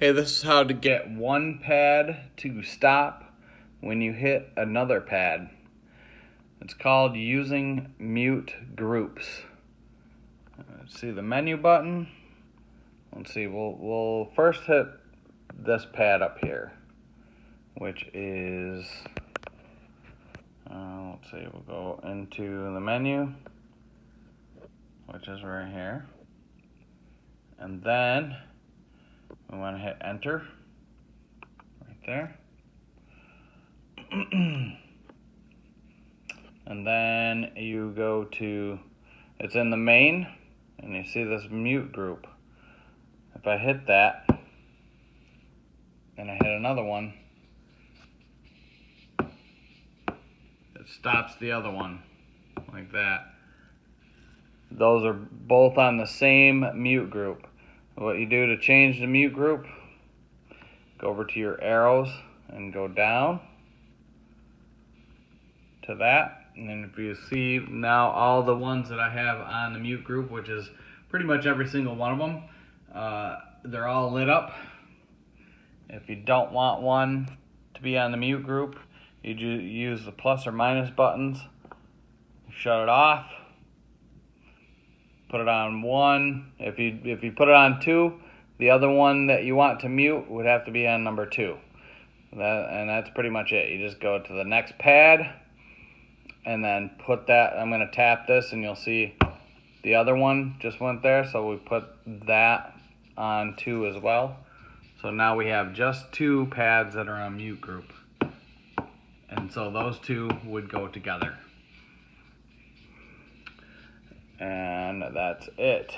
Hey, this is how to get one pad to stop when you hit another pad. It's called using mute groups. Let's see the menu button. Let's see, we'll first hit this pad up here, which is, let's see, we'll go into the menu, which is right here. And then we want to hit enter right there. And then you go to, it's in the main, and you see this mute group. If I hit that, and I hit another one, it stops the other one, like that. Those are both on the same mute group. What you do to change the mute group, go over to your arrows and go down to that. And then if you see now all the ones that I have on the mute group, which is pretty much every single one of them, they're all lit up. If you don't want one to be on the mute group, you use the plus or minus buttons, shut it off, put it on 1. If you put it on 2, the other one that you want to mute would have to be on number 2. And that's pretty much it. You just go to the next pad and then put that. I'm going to tap this and you'll see the other one just went there. So we put that on 2 as well. So now we have just 2 pads that are on mute group. And so those 2 would go together. And that's it.